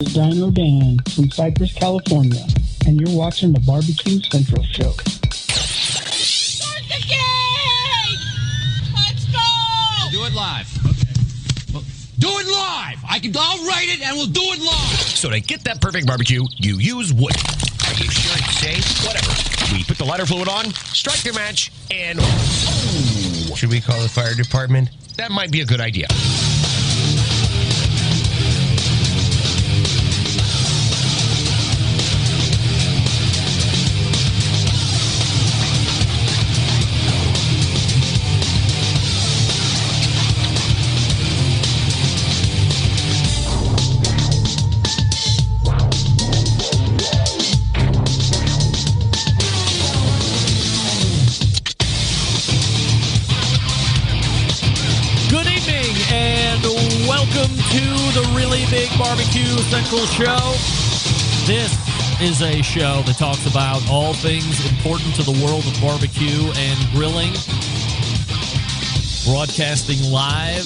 Dino Dan from Cypress, California, and you're watching the Barbecue Central Show. Start the game! Let's go! Do it live. Okay. Well, do it live! I'll write it and we'll do it live! So to get that perfect barbecue, you use wood. Are you sure it's safe? Whatever. We put the lighter fluid on, strike the match, and... Oh, should we call the fire department? That might be a good idea. Welcome to the Really Big Barbecue Central Show. This is a show that talks about all things important to the world of barbecue and grilling. Broadcasting live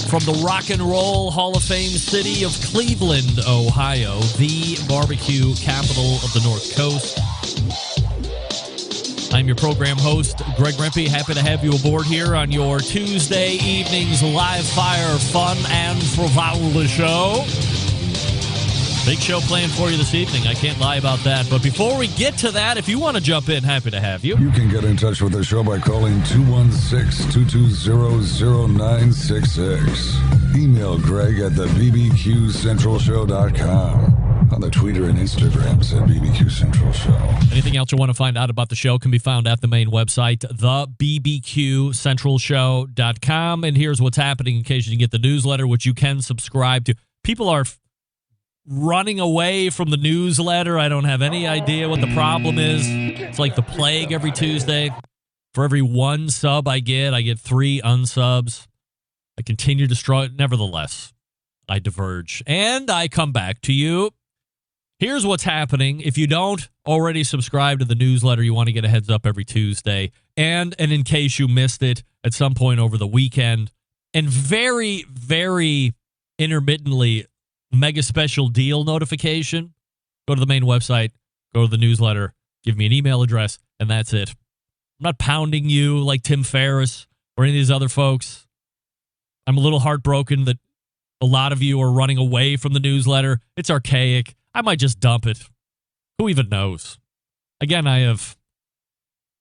from the Rock and Roll Hall of Fame city of Cleveland, Ohio, the barbecue capital of the North Coast. I'm your program host, Greg Rempe. Happy to have you aboard here on your Tuesday evening's live fire fun and frivolous show. Big show planned for you this evening. I can't lie about that. But before we get to that, if you want to jump in, happy to have you. You can get in touch with the show by calling 216-220-0966. Email Greg at the bbqcentralshow.com. On the Twitter and Instagrams at BBQ Central Show. Anything else you want to find out about the show can be found at the main website, thebbqcentralshow.com. And here's what's happening in case you didn't get the newsletter, which you can subscribe to. People are running away from the newsletter. I don't have any idea what the problem is. It's like the plague every Tuesday. For every one sub I get 3 unsubs. I continue to struggle. Nevertheless, I diverge. And I come back to you. Here's what's happening. If you don't already subscribe to the newsletter, you want to get a heads up every Tuesday. And in case you missed it at some point over the weekend, and very, very intermittently, mega special deal notification, go to the main website, go to the newsletter, give me an email address, and that's it. I'm not pounding you like Tim Ferriss or any of these other folks. I'm a little heartbroken that a lot of you are running away from the newsletter. It's archaic. I might just dump it. Who even knows? Again, I have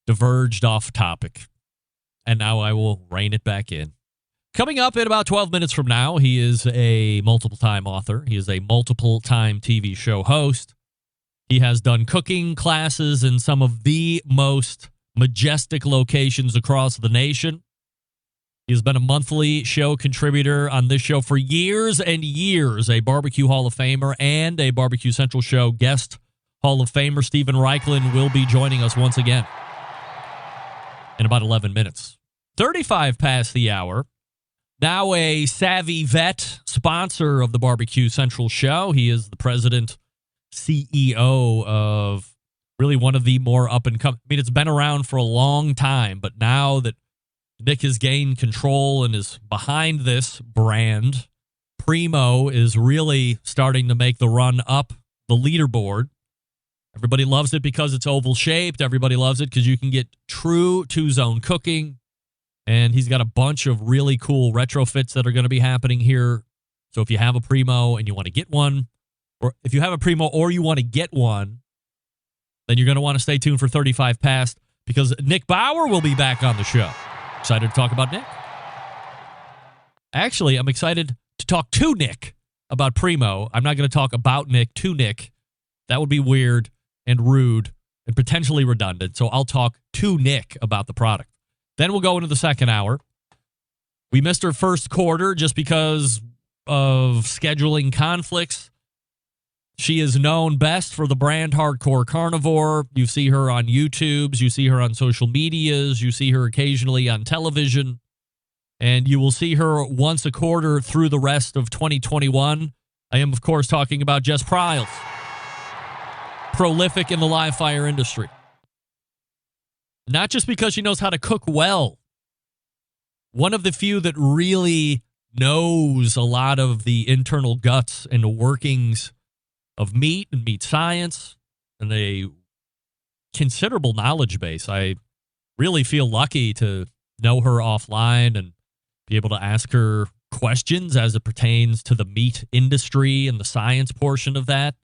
diverged off topic, and now I will rein it back in. Coming up in about 12 minutes from now, he is a multiple-time author. He is a multiple-time TV show host. He has done cooking classes in some of the most majestic locations across the nation. He has been a monthly show contributor on this show for years and years, a Barbecue Hall of Famer and a Barbecue Central Show guest Hall of Famer. Steven Raichlen will be joining us once again in about 11 minutes. 35 past the hour. Now a savvy vet, sponsor of the Barbecue Central Show. He is the president, CEO of really one of the more up-and-coming. I mean, it's been around for a long time, but now that Nick has gained control and is behind this brand, Primo is really starting to make the run up the leaderboard. Everybody loves it because it's oval-shaped. Everybody loves it because you can get true two-zone cooking. And he's got a bunch of really cool retrofits that are going to be happening here. So if you have a Primo and you want to get one, or if you have a Primo or you want to get one, then you're going to want to stay tuned for 35 past because Nick Bauer will be back on the show. Excited to talk about Nick? Actually, I'm excited to talk to Nick about Primo. I'm not going to talk about Nick to Nick. That would be weird and rude and potentially redundant. So I'll talk to Nick about the product. Then we'll go into the second hour. We missed our first quarter just because of scheduling conflicts. She is known best for the brand Hardcore Carnivore. You see her on YouTubes. You see her on social medias. You see her occasionally on television. And you will see her once a quarter through the rest of 2021. I am, of course, talking about Jess Pryles. Prolific in the live fire industry. Not just because she knows how to cook well. One of the few that really knows a lot of the internal guts and workings of meat and meat science and a considerable knowledge base. I really feel lucky to know her offline and be able to ask her questions as it pertains to the meat industry and the science portion of that.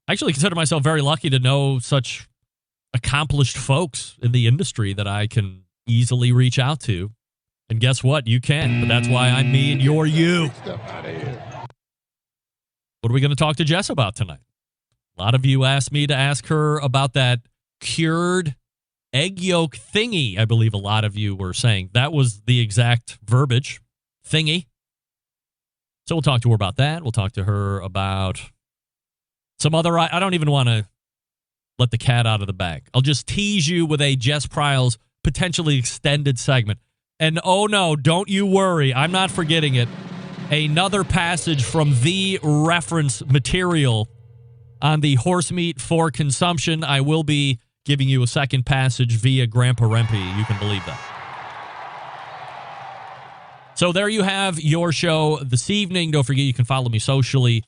I actually consider myself very lucky to know such accomplished folks in the industry that I can easily reach out to. And guess what? You can, but that's why I'm me and you're you. What are we going to talk to Jess about tonight? A lot of you asked me to ask her about that cured egg yolk thingy, I believe a lot of you were saying. That was the exact verbiage, thingy. So we'll talk to her about that. We'll talk to her about some other... I don't even want to let the cat out of the bag. I'll just tease you with a Jess Pryles potentially extended segment. And oh no, don't you worry, I'm not forgetting it. Another passage from the reference material on the horse meat for consumption. I will be giving you a second passage via Grandpa Rempy. You can believe that. So there you have your show this evening. Don't forget you can follow me socially,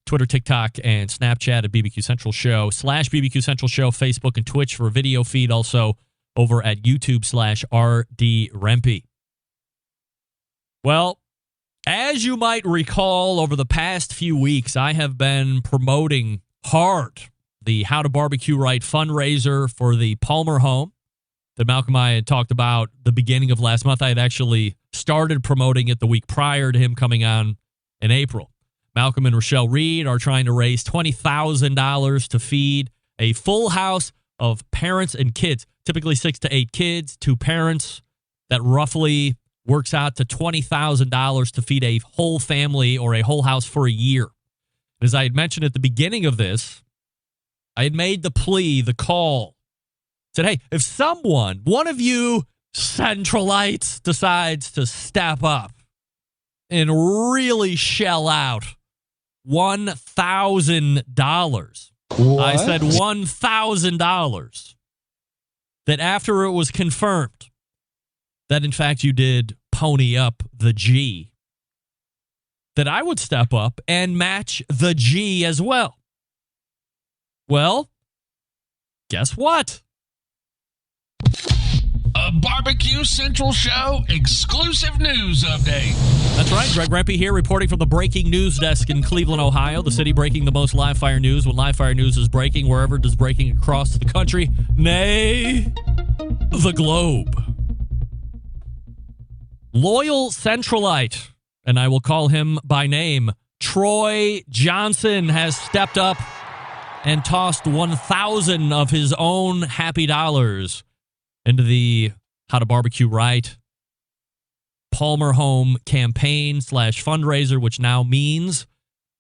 Twitter, TikTok, and Snapchat at BBQ Central Show, /BBQ Central Show, Facebook and Twitch for a video feed. Also over at YouTube /RD Rempy. Well, as you might recall, over the past few weeks, I have been promoting hard the How to Barbecue Right fundraiser for the Palmer home that Malcolm and I had talked about the beginning of last month. I had actually started promoting it the week prior to him coming on in April. Malcolm and Rochelle Reed are trying to raise $20,000 to feed a full house of parents and kids, typically 6 to 8 kids, 2 parents. That roughly works out to $20,000 to feed a whole family or a whole house for a year. As I had mentioned at the beginning of this, I had made the plea, the call, said, hey, if someone, one of you Centralites decides to step up and really shell out $1,000. What? I said $1,000. That after it was confirmed that, in fact, you did pony up the G, that I would step up and match the G as well. Well, guess what? A Barbecue Central Show exclusive news update. That's right. Greg Rempe here reporting from the breaking news desk in Cleveland, Ohio, the city breaking the most live fire news when live fire news is breaking wherever it is breaking across the country, nay, the globe. Loyal Centralite, and I will call him by name, Troy Johnson, has stepped up and tossed 1,000 of his own happy dollars into the How to Barbecue Right Palmer Home campaign /fundraiser, which now means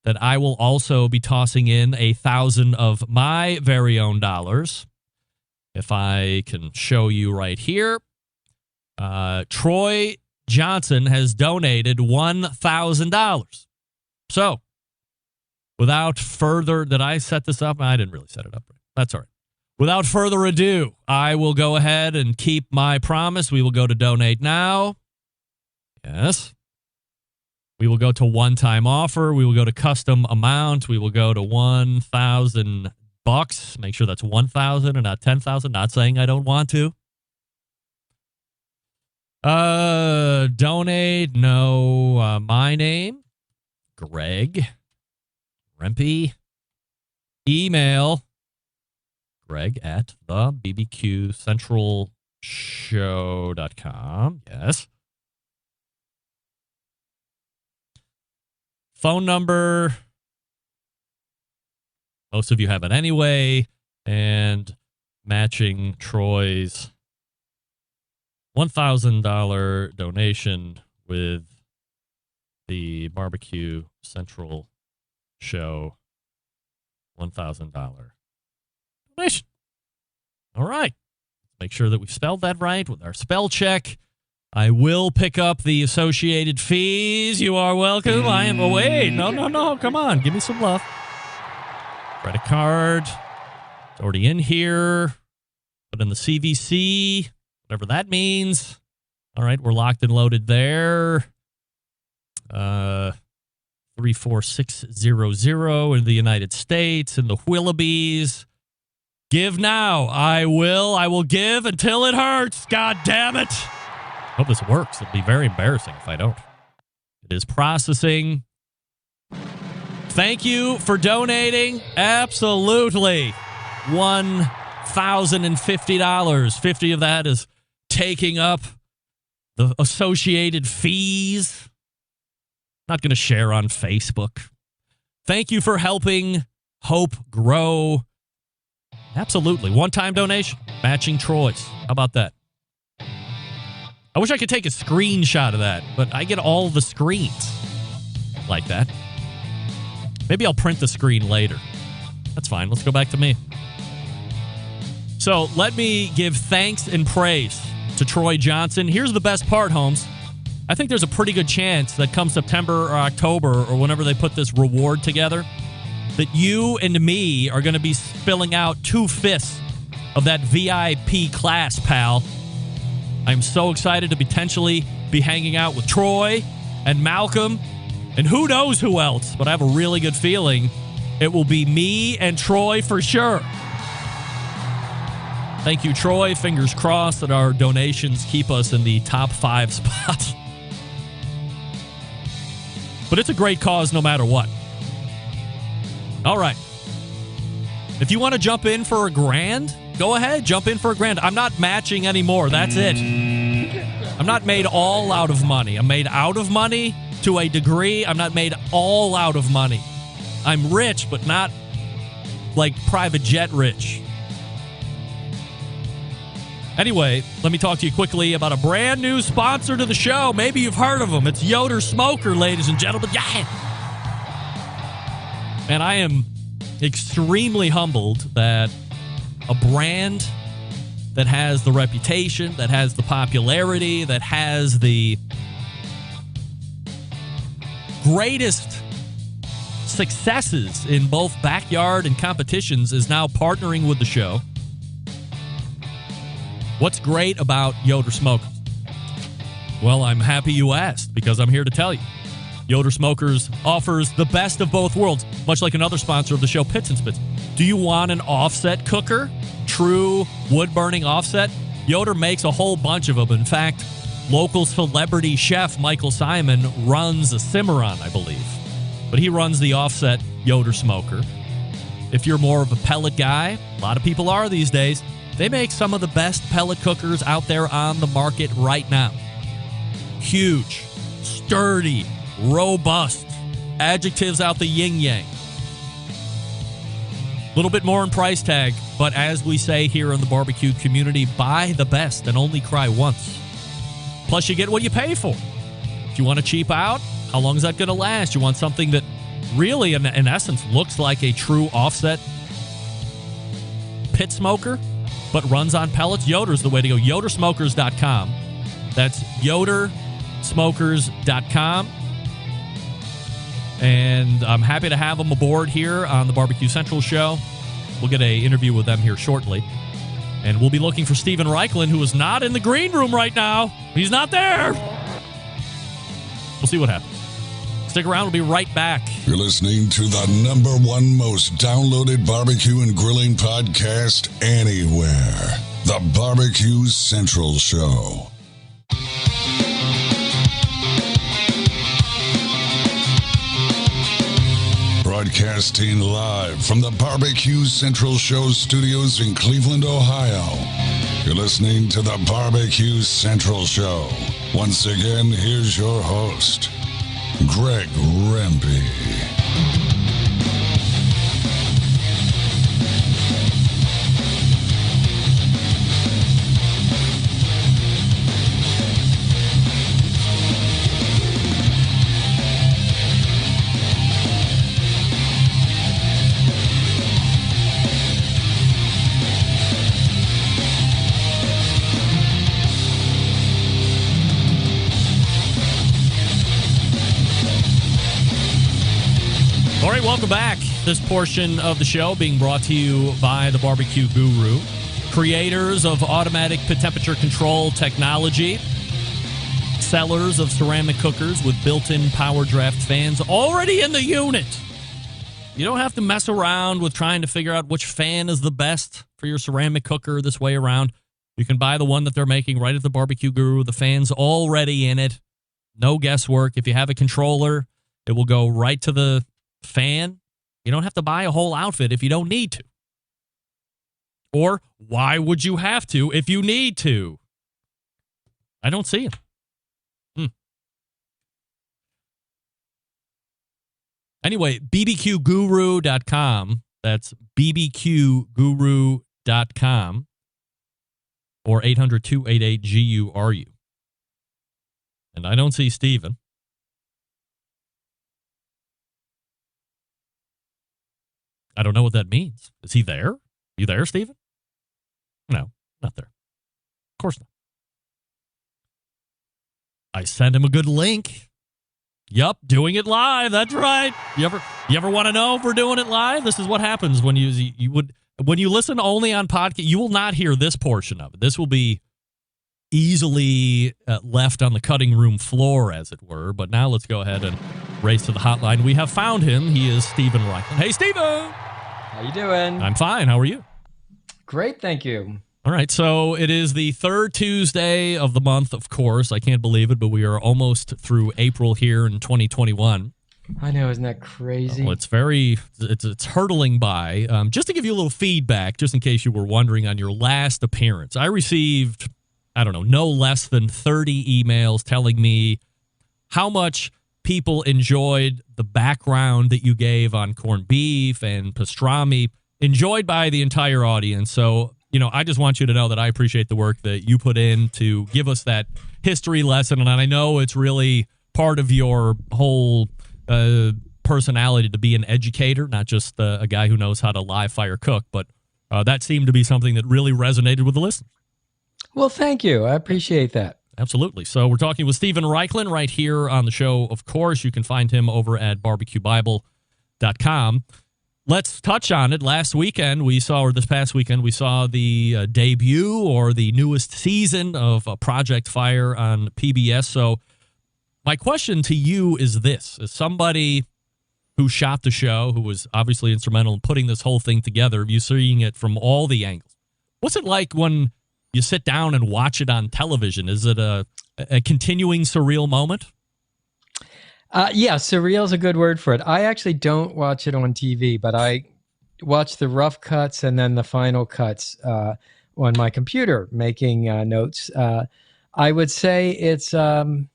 that I will also be tossing in 1,000 of my very own dollars. If I can show you right here, Troy Johnson has donated $1,000. So, without further, did I set this up? I didn't really set it up. That's all right. Without further ado, I will go ahead and keep my promise. We will go to donate now. Yes. We will go to one-time offer. We will go to custom amount. We will go to $1,000. Make sure that's 1,000 and not 10,000. Not saying I don't want to. Donate. No. My name, Greg Rempe. Email, Greg at the bbqcentralshow.com. Yes. Phone number. Most of you have it anyway. And matching Troy's $1,000 donation with the Barbecue Central Show $1,000 donation. All right. Make sure that we spelled that right with our spell check. I will pick up the associated fees. You are welcome. I am away. No. Come on. Give me some love. Credit card. It's already in here. Put in the CVC, whatever that means. All right. We're locked and loaded there. 34600 in the United States, in the Willoughbys. Give now. I will give until it hurts. God damn it. Hope this works. It'll be very embarrassing if I don't. It is processing. Thank you for donating. Absolutely. $1,050. 50 of that is taking up the associated fees. Not going to share on Facebook. Thank you for helping Hope grow. Absolutely. One-time donation. Matching Troy's. How about that? I wish I could take a screenshot of that, but I get all the screens like that. Maybe I'll print the screen later. That's fine. Let's go back to me. So let me give thanks and praise to Troy Johnson. Here's the best part, Holmes. I think there's a pretty good chance that come September or October or whenever they put this reward together, that you and me are going to be filling out 2/5 of that VIP class, pal. I'm so excited to potentially be hanging out with Troy and Malcolm and who knows who else, but I have a really good feeling it will be me and Troy for sure. Thank you, Troy. Fingers crossed that our donations keep us in the top 5 spot. But it's a great cause no matter what. All right. If you want to jump in for $1,000, go ahead. Jump in for $1,000. I'm not matching anymore. That's it. I'm not made all out of money. I'm made out of money to a degree. I'm not made all out of money. I'm rich, but not like private jet rich. Anyway, let me talk to you quickly about a brand new sponsor to the show. Maybe you've heard of them. It's Yoder Smoker, ladies and gentlemen. Yeah. And I am extremely humbled that a brand that has the reputation, that has the popularity, that has the greatest successes in both backyard and competitions is now partnering with the show. What's great about Yoder Smokers? Well, I'm happy you asked because I'm here to tell you. Yoder Smokers offers the best of both worlds, much like another sponsor of the show, Pits and Spits. Do you want an offset cooker? True wood-burning offset? Yoder makes a whole bunch of them. In fact, local celebrity chef Michael Simon runs a Cimarron, I believe. But he runs the offset Yoder Smoker. If you're more of a pellet guy, a lot of people are these days, they make some of the best pellet cookers out there on the market right now. Huge, sturdy, robust, adjectives out the yin-yang. A little bit more in price tag, but as we say here in the barbecue community, buy the best and only cry once. Plus, you get what you pay for. If you want to cheap out, how long is that going to last? You want something that really, in essence, looks like a true offset pit smoker, but runs on pellets? Yoder's the way to go. Yodersmokers.com. That's Yodersmokers.com. And I'm happy to have them aboard here on the Barbecue Central show. We'll get an interview with them here shortly. And we'll be looking for Steven Raichlen, who is not in the green room right now. He's not there. We'll see what happens. Stick around. We'll be right back. You're listening to the #1 most downloaded barbecue and grilling podcast anywhere. The Barbecue Central Show. Broadcasting live from the Barbecue Central Show studios in Cleveland, Ohio. You're listening to the Barbecue Central Show. Once again, here's your host, Greg Rempe. All right, welcome back. This portion of the show being brought to you by the Barbecue Guru, creators of automatic pit temperature control technology. sellers of ceramic cookers with built-in power draft fans already in the unit. You don't have to mess around with trying to figure out which fan is the best for your ceramic cooker this way around. You can buy the one that they're making right at the Barbecue Guru. The fan's already in it. No guesswork. If you have a controller, it will go right to the fan. You don't have to buy a whole outfit if you don't need to. Or why would you have to if you need to? I don't see it. Anyway, bbqguru.com. That's bbqguru.com. Or 800-288-GURU. And I don't see Steven. I don't know what that means. Is he there? You there, Steven? No, not there. Of course not. I sent him a good link. Yup, doing it live. That's right. You ever want to know if we're doing it live? This is what happens when when you listen only on podcast. You will not hear this portion of it. This will be easily left on the cutting room floor, as it were. But now let's go ahead and race to the hotline. We have found him. He is Steven Raichlen. Hey, Steven. How you doing? I'm fine. How are you? Great, thank you. All right, so it is the third Tuesday of the month, of course. I can't believe it, but we are almost through April here in 2021. I know, isn't that crazy? Well, it's hurtling by. Just to give you a little feedback, just in case you were wondering on your last appearance, I received, no less than 30 emails telling me how much people enjoyed the background that you gave on corned beef and pastrami, enjoyed by the entire audience. So, I just want you to know that I appreciate the work that you put in to give us that history lesson. And I know it's really part of your whole personality to be an educator, not just a guy who knows how to live fire cook. But that seemed to be something that really resonated with the listeners. Well, thank you. I appreciate that. Absolutely. So we're talking with Steven Raichlen right here on the show. Of course, you can find him over at barbecuebible.com. Let's touch on it. This past weekend, we saw the debut or the newest season of Project Fire on PBS. So my question to you is this. As somebody who shot the show, who was obviously instrumental in putting this whole thing together, you seeing it from all the angles. What's it like when you sit down and watch it on television? Is it a continuing surreal moment? Yeah, surreal is a good word for it. I actually don't watch it on TV, but I watch the rough cuts and then the final cuts on my computer, making notes. I would say it's kind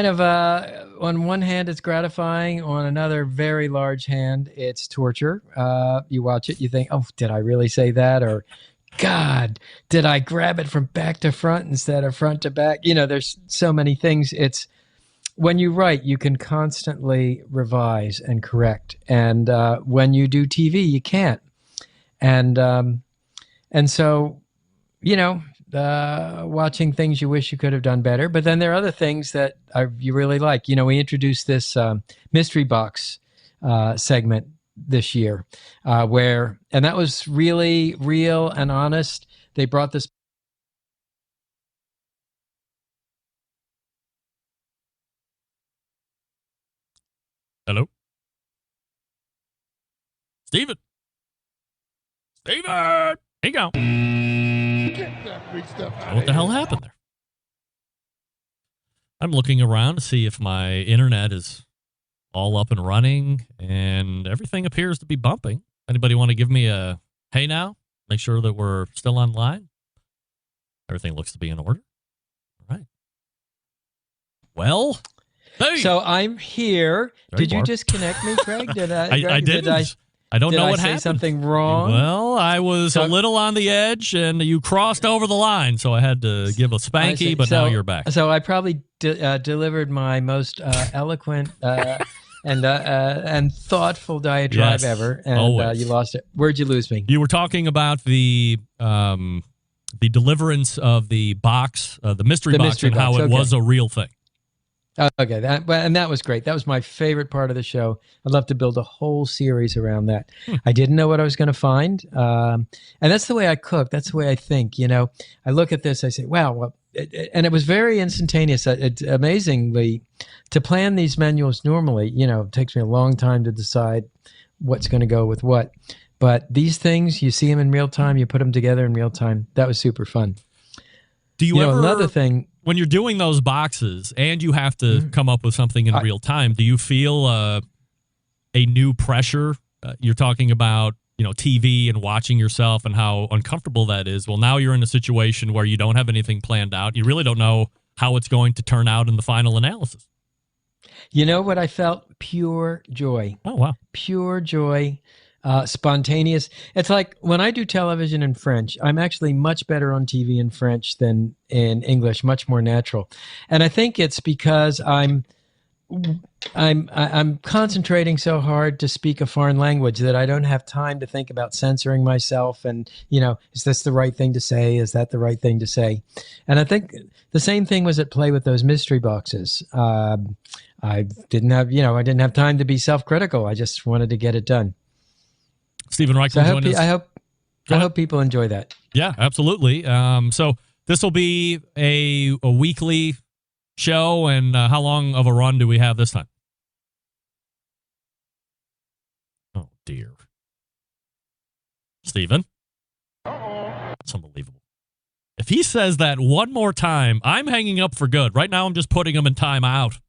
of on one hand it's gratifying, on another very large hand it's torture. You watch it, you think, oh, did I really say that? Or God, did I grab it from back to front instead of front to back? There's so many things. When you write, you can constantly revise and correct. And when you do TV, you can't. And so, watching things you wish you could have done better. But then there are other things that you really like. We introduced this mystery box segment this year and that was really real and honest. They brought this. Hello? Steven! Here you go. What the hell happened there? I'm looking around to see if my internet is all up and running, and everything appears to be bumping. Anybody want to give me a hey now? Make sure that we're still online? Everything looks to be in order. All right. Well... Hey. So I'm here. Did you disconnect me, Craig? I didn't. I don't know what happened. Say something wrong? Well, I was a little on the edge, and you crossed over the line, so I had to give a spanky. But now you're back. So I probably delivered my most eloquent and thoughtful diatribe ever, and you lost it. Where'd you lose me? You were talking about the deliverance of the box, the mystery box, and how it was a real thing. Okay, that was great. That was my favorite part of the show. I'd love to build a whole series around that. I didn't know what I was going to find, and that's the way I cook. That's the way I think. I look at this, I say, wow, well, and it was very instantaneous. It amazingly, to plan these menus normally, it takes me a long time to decide what's going to go with what. But these things, you see them in real time, you put them together in real time. That was super fun. Do you ever, another thing, when you're doing those boxes and you have to come up with something in real time, do you feel a new pressure? You're talking about, TV and watching yourself and how uncomfortable that is. Well, now you're in a situation where you don't have anything planned out. You really don't know how it's going to turn out in the final analysis. You know what I felt? Pure joy. Oh, wow. Pure joy. Spontaneous. It's like when I do television in French, I'm actually much better on TV in French than in English, much more natural. And I think it's because I'm concentrating so hard to speak a foreign language that I don't have time to think about censoring myself and, is this the right thing to say? Is that the right thing to say? And I think the same thing was at play with those mystery boxes. I didn't have time to be self-critical. I just wanted to get it done. Steven Raichlen joined us. I hope people enjoy that. Yeah, absolutely. So this will be a weekly show, and how long of a run do we have this time? Oh, dear. Steven? That's unbelievable. If he says that one more time, I'm hanging up for good. Right now, I'm just putting him in timeout.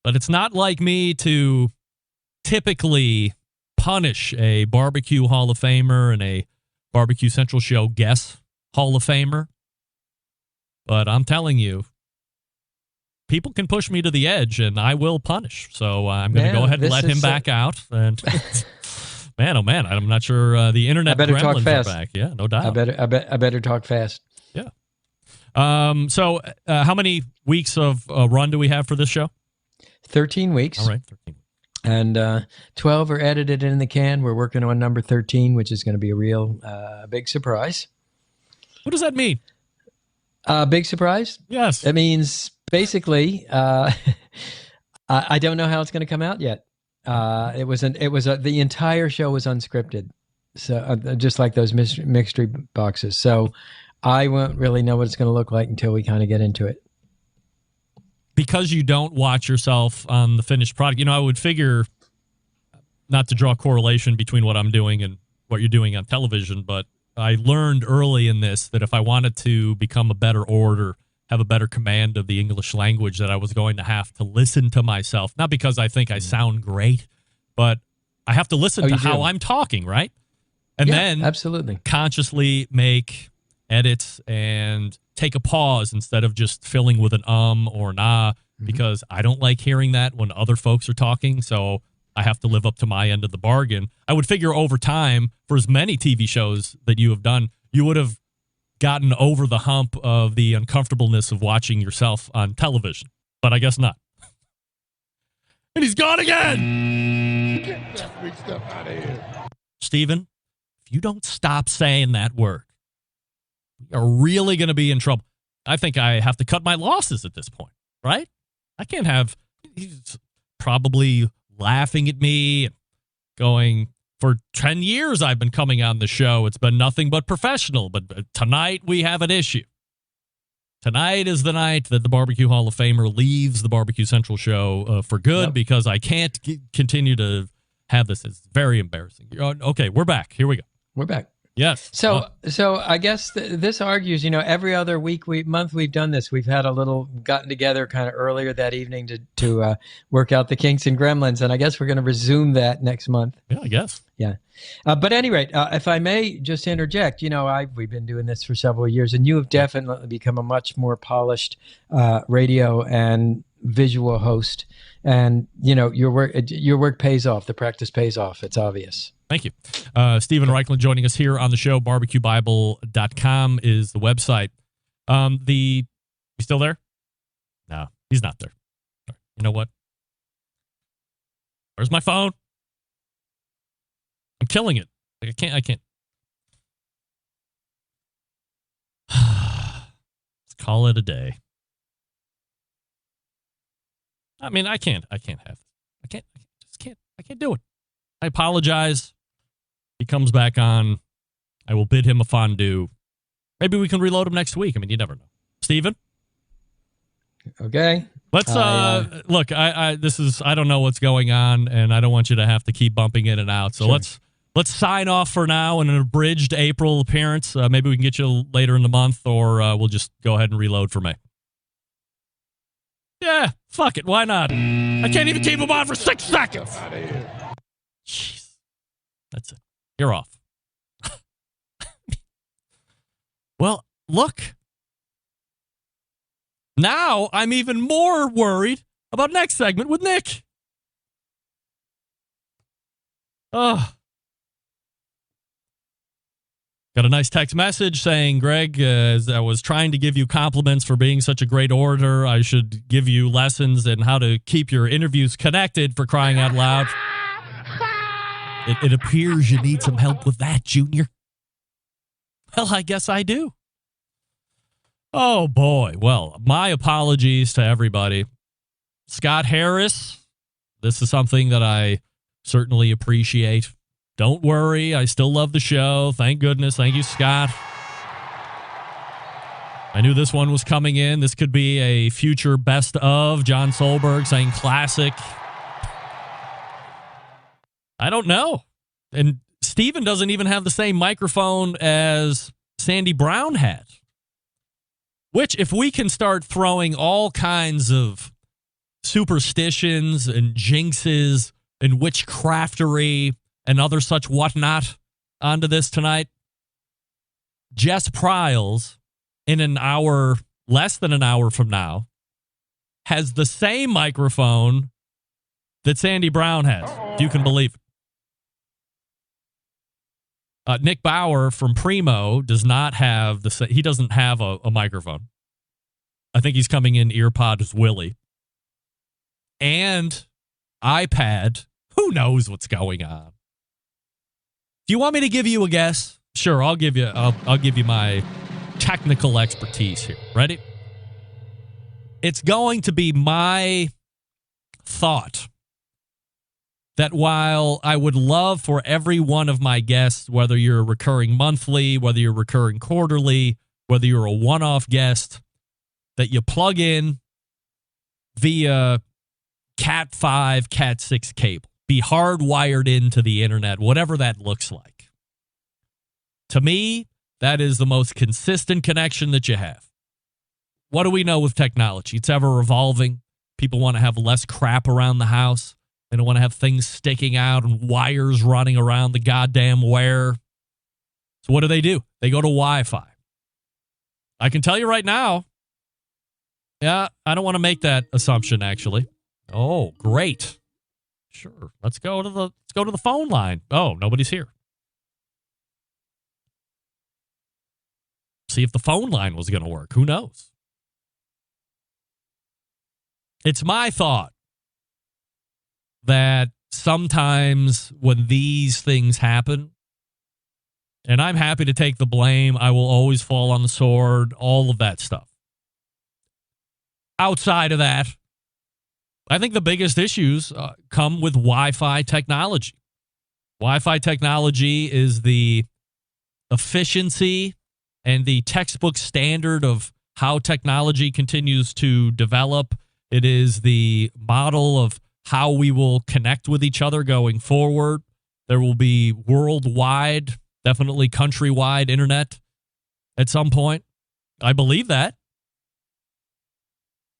But it's not like me to typically punish a Barbecue Hall of Famer and a Barbecue Central Show guest Hall of Famer. But I'm telling you, people can push me to the edge, and I will punish. So I'm going to go ahead and let him back out. And man, oh man, I'm not sure the internet gremlins are back. Yeah, no doubt. I better talk fast. Yeah. So how many weeks of run do we have for this show? 13 weeks. All right, 13. And 12 are edited in the can. We're working on number 13, which is going to be a real big surprise. What does that mean? Big surprise? Yes. It means basically, I don't know how it's going to come out yet. The entire show was unscripted, so just like those mystery boxes. So I won't really know what it's going to look like until we kind of get into it. Because you don't watch yourself on the finished product, I would figure, not to draw a correlation between what I'm doing and what you're doing on television, but I learned early in this that if I wanted to become a better orator, have a better command of the English language, that I was going to have to listen to myself. Not because I think I sound great, but I have to listen to how I'm talking, right? And then absolutely consciously make edits and take a pause instead of just filling with an or nah, because I don't like hearing that when other folks are talking. So I have to live up to my end of the bargain. I would figure over time, for as many TV shows that you have done, you would have gotten over the hump of the uncomfortableness of watching yourself on television. But I guess not. And he's gone again! Get that freak stuff out of here. Steven, if you don't stop saying that word, we are really going to be in trouble. I think I have to cut my losses at this point, right? I can't have... He's probably laughing at me, going, for 10 years I've been coming on the show. It's been nothing but professional, but tonight we have an issue. Tonight is the night that the Barbecue Hall of Famer leaves the Barbecue Central show for good, because I can't continue to have this. It's very embarrassing. Okay, we're back. Here we go. We're back. Yes. So I guess this argues, every other month we've done this. We've had a little gotten together kind of earlier that evening to work out the kinks and gremlins, and I guess we're going to resume that next month. Yeah, I guess. Yeah. But at any rate, if I may just interject, we've been doing this for several years, and you have definitely become a much more polished radio and visual host, and your work pays off. The practice pays off. It's obvious. Thank you. Steven Raichlen joining us here on the show. BarbecueBible.com is the website. You still there? No, he's not there. You know what? Where's my phone? I'm killing it. I can't. Let's call it a day. I mean, I can't do it. I apologize. He comes back on. I will bid him a fondue. Maybe we can reload him next week. I mean, you never know. Steven? Okay. Let's look. I don't know what's going on, and I don't want you to have to keep bumping in and out. So Sure. let's sign off for now in an abridged April appearance. Maybe we can get you later in the month, or we'll just go ahead and reload for May. Yeah, fuck it. Why not? I can't even keep him on for 6 seconds. Jeez. That's it. You're off. Well, look. Now I'm even more worried about next segment with Nick. Oh. Got a nice text message saying, Greg, as I was trying to give you compliments for being such a great orator, I should give you lessons in how to keep your interviews connected, for crying out loud. It appears you need some help with that, Junior. Well, I guess I do. Oh, boy. Well, my apologies to everybody. Scott Harris, this is something that I certainly appreciate. Don't worry. I still love the show. Thank goodness. Thank you, Scott. I knew this one was coming in. This could be a future best of. John Solberg saying classic. I don't know. And Steven doesn't even have the same microphone as Sandy Brown had. Which, if we can start throwing all kinds of superstitions and jinxes and witchcraftery and other such whatnot onto this tonight, Jess Pryles, in an hour, less than an hour from now, has the same microphone that Sandy Brown has, if you can believe it. Nick Bauer from Primo does not have he doesn't have a microphone. I think he's coming in earpod with Willie. And iPad. Who knows what's going on? Do you want me to give you a guess? Sure, I'll give you my technical expertise here. Ready? It's going to be my thought that while I would love for every one of my guests, whether you're recurring monthly, whether you're recurring quarterly, whether you're a one-off guest, that you plug in via Cat 5, Cat 6 cable. Be hardwired into the internet, whatever that looks like. To me, that is the most consistent connection that you have. What do we know with technology? It's ever evolving. People want to have less crap around the house. They don't want to have things sticking out and wires running around the goddamn wire. So what do? They go to Wi-Fi. I can tell you right now. Yeah, I don't want to make that assumption, actually. Oh, great. Sure. Let's go to the phone line. Oh, nobody's here. See if the phone line was going to work. Who knows? It's my thought that sometimes when these things happen, and I'm happy to take the blame, I will always fall on the sword, all of that stuff. Outside of that, I think the biggest issues come with Wi-Fi technology. Wi-Fi technology is the efficiency and the textbook standard of how technology continues to develop. It is the model of how we will connect with each other going forward. There will be worldwide, definitely countrywide internet at some point. I believe that.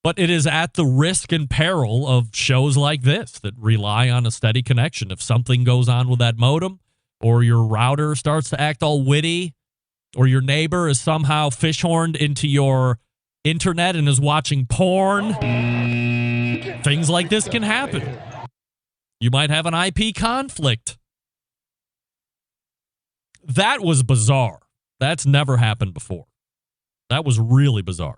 But it is at the risk and peril of shows like this that rely on a steady connection. If something goes on with that modem, or your router starts to act all witty, or your neighbor is somehow fishhorned into your internet and is watching porn, things like this can happen. You might have an IP conflict. That was bizarre. That's never happened before. That was really bizarre.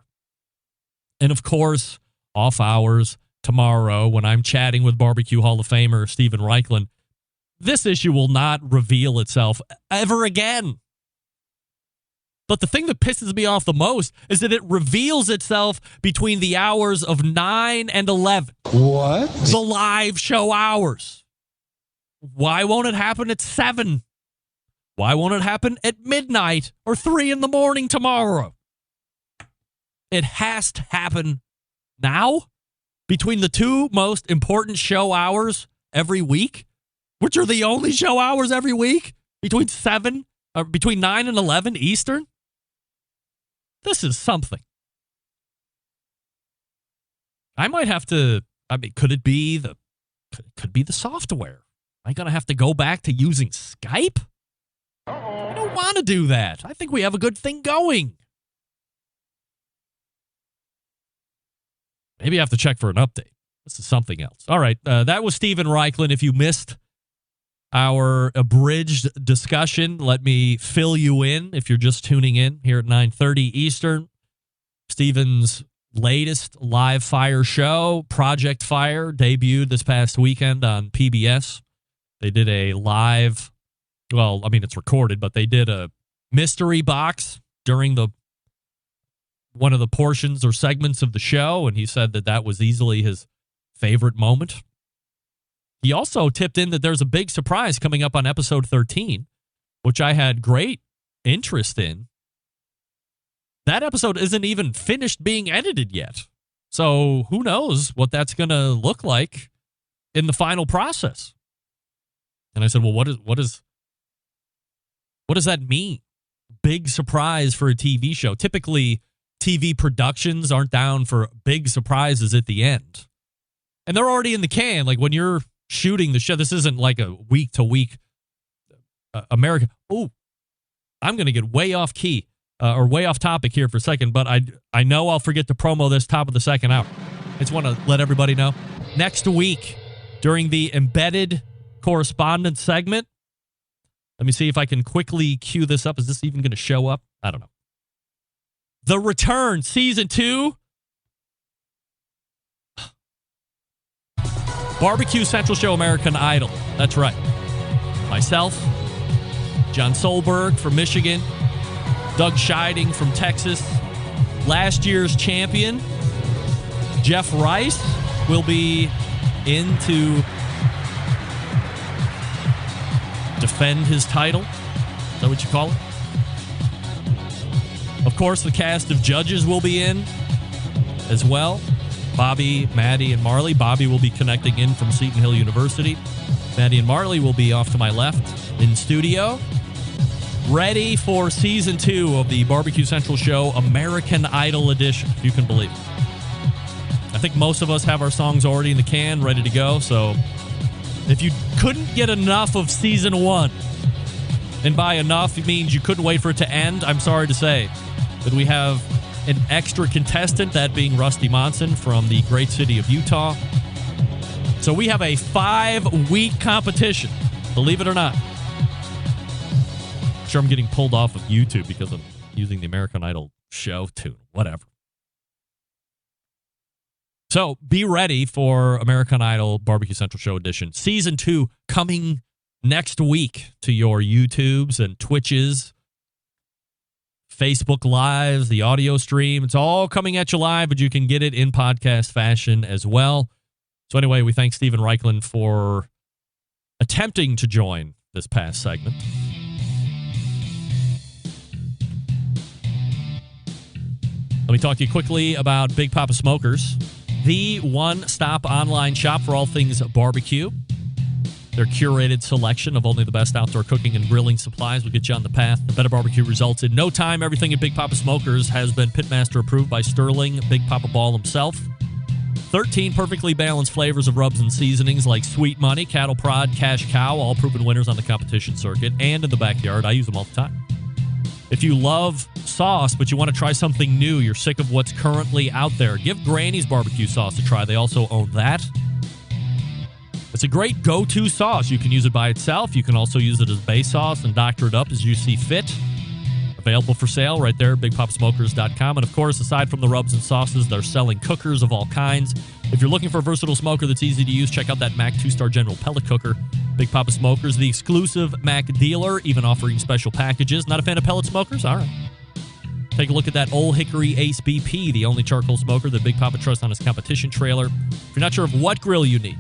And of course, off hours tomorrow when I'm chatting with Barbecue Hall of Famer Steven Raichlen, this issue will not reveal itself ever again. But the thing that pisses me off the most is that it reveals itself between the hours of 9 and 11. What? The live show hours. Why won't it happen at 7? Why won't it happen at midnight or 3 in the morning tomorrow? It has to happen now between the two most important show hours every week, which are the only show hours every week between 9 and 11 Eastern. This is something. I might have to, could it be the software? Am I going to have to go back to using Skype? I don't want to do that. I think we have a good thing going. Maybe I have to check for an update. This is something else. All right, that was Steven Raichlen. If you missed our abridged discussion, let me fill you in if you're just tuning in here at 9:30 Eastern. Steven's latest live fire show, Project Fire, debuted this past weekend on PBS. They did a live, it's recorded, but they did a mystery box during one of the portions or segments of the show, and he said that was easily his favorite moment. He also tipped in that there's a big surprise coming up on episode 13, which I had great interest in. That episode isn't even finished being edited yet. So who knows what that's going to look like in the final process. And I said, well, what does that mean? Big surprise for a TV show. Typically, TV productions aren't down for big surprises at the end. And they're already in the can. Like when you're shooting the show, this isn't like a week-to-week American. Oh, I'm going to get way off key. Or way off topic here for a second, but I know I'll forget to promo this top of the second hour. I just want to let everybody know. Next week, during the embedded correspondence segment, let me see if I can quickly cue this up. Is this even going to show up? I don't know. The Return, Season 2. Barbecue Central Show American Idol. That's right. Myself, John Solberg from Michigan, Doug Scheiding from Texas. Last year's champion, Jeff Rice, will be in to defend his title. Is that what you call it? Of course, the cast of judges will be in as well. Bobby, Maddie, and Marley. Bobby will be connecting in from Seton Hill University. Maddie and Marley will be off to my left in studio. Ready for Season 2 of the Barbecue Central Show American Idol Edition, if you can believe it. I think most of us have our songs already in the can, ready to go. So if you couldn't get enough of Season 1, and by enough, it means you couldn't wait for it to end, I'm sorry to say that we have an extra contestant, that being Rusty Monson from the great city of Utah. So we have a 5-week competition, believe it or not. Sure, I'm getting pulled off of YouTube because I'm using the American Idol show tune. Whatever. So be ready for American Idol Barbecue Central Show Edition. Season 2 coming next week to your YouTubes and Twitches, Facebook Lives, the audio stream. It's all coming at you live, but you can get it in podcast fashion as well. So anyway, we thank Steven Raichlen for attempting to join this past segment. Let me talk to you quickly about Big Papa Smokers, the one-stop online shop for all things barbecue. Their curated selection of only the best outdoor cooking and grilling supplies will get you on the path to better barbecue results in no time. Everything at Big Papa Smokers has been Pitmaster approved by Sterling Big Papa Ball himself. 13 perfectly balanced flavors of rubs and seasonings like Sweet Money, Cattle Prod, Cash Cow, all proven winners on the competition circuit and in the backyard. I use them all the time. If you love sauce, but you want to try something new, you're sick of what's currently out there, give Granny's barbecue sauce a try. They also own that. It's a great go-to sauce. You can use it by itself. You can also use it as base sauce and doctor it up as you see fit. Available for sale right there at BigPapaSmokers.com. And of course, aside from the rubs and sauces, they're selling cookers of all kinds. If you're looking for a versatile smoker that's easy to use, check out that Mac 2-Star General Pellet Cooker. Big Papa Smokers, the exclusive Mac dealer, even offering special packages. Not a fan of pellet smokers? All right. Take a look at that Old Hickory Ace BP, the only charcoal smoker that Big Papa trusts on his competition trailer. If you're not sure of what grill you need,